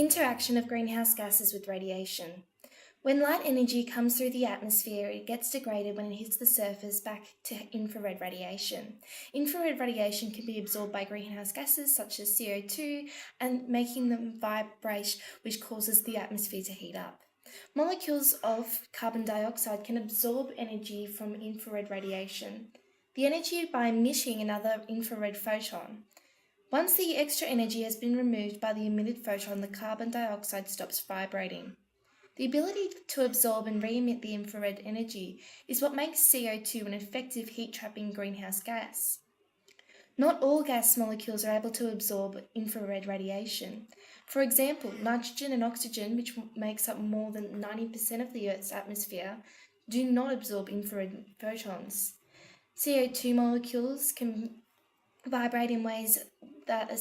Interaction of greenhouse gases with radiation. When light energy comes through the atmosphere, it gets degraded when it hits the surface back to infrared radiation. Infrared radiation can be absorbed by greenhouse gases such as CO2 and making them vibrate, which causes the atmosphere to heat up. Molecules of carbon dioxide can absorb energy from infrared radiation, the energy by emitting another infrared photon. Once the extra energy has been removed by the emitted photon, the carbon dioxide stops vibrating. The ability to absorb and re-emit the infrared energy is what makes CO2 an effective heat-trapping greenhouse gas. Not all gas molecules are able to absorb infrared radiation. For example, nitrogen and oxygen, which makes up more than 90% of the Earth's atmosphere, do not absorb infrared photons. CO2 molecules can vibrate in ways that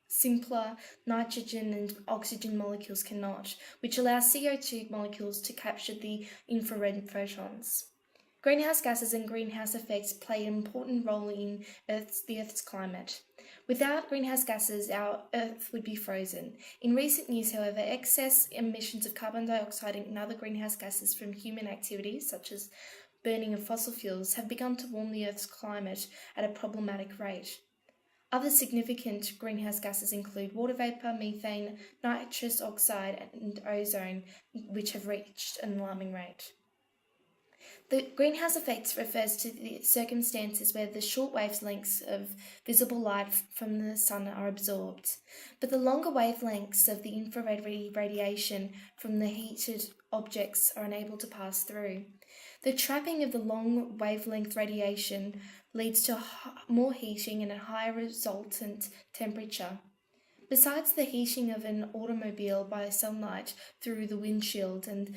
simpler nitrogen and oxygen molecules cannot, which allows CO2 molecules to capture the infrared photons. Greenhouse gases and greenhouse effects play an important role in the Earth's climate. Without greenhouse gases, our Earth would be frozen. In recent years, however, excess emissions of carbon dioxide and other greenhouse gases from human activities, such as burning of fossil fuels, have begun to warm the Earth's climate at a problematic rate. Other significant greenhouse gases include water vapour, methane, nitrous oxide, and ozone, which have reached an alarming rate. The greenhouse effect refers to the circumstances where the short wavelengths of visible light from the sun are absorbed, but the longer wavelengths of the infrared radiation from the heated objects are unable to pass through. The trapping of the long wavelength radiation leads to more heating and a higher resultant temperature. Besides the heating of an automobile by sunlight through the windshield, and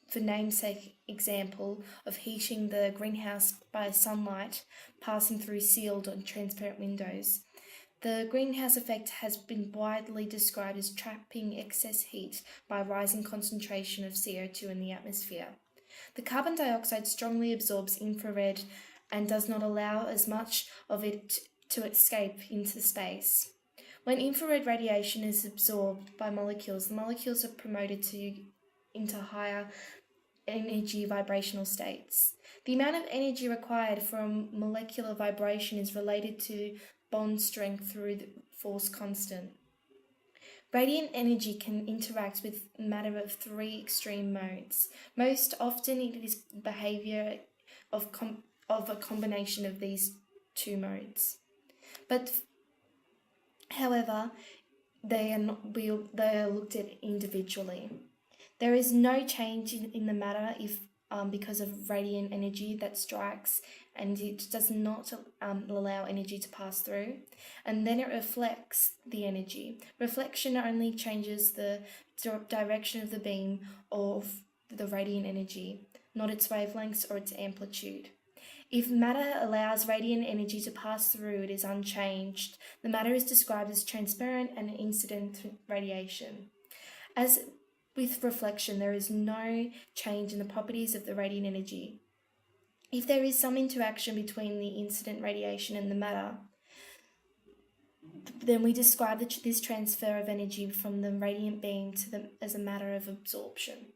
for namesake example of heating the greenhouse by sunlight passing through sealed and transparent windows, the greenhouse effect has been widely described as trapping excess heat by rising concentration of CO2 in the atmosphere. The carbon dioxide strongly absorbs infrared and does not allow as much of it to escape into space. When infrared radiation is absorbed by molecules, the molecules are promoted into higher energy vibrational states. The amount of energy required for a molecular vibration is related to bond strength through the force constant. Radiant energy can interact with matter of three extreme modes. Most often it is behaviour of a combination of these two modes. But, however, they are looked at individually. There is no change in the matter because of radiant energy that strikes, and it does not allow energy to pass through, and then it reflects the energy. Reflection only changes the direction of the beam of the radiant energy, not its wavelengths or its amplitude. If matter allows radiant energy to pass through, it is unchanged. The matter is described as transparent and incident radiation. As with reflection, there is no change in the properties of the radiant energy. If there is some interaction between the incident radiation and the matter, then we describe this transfer of energy from the radiant beam as a matter of absorption.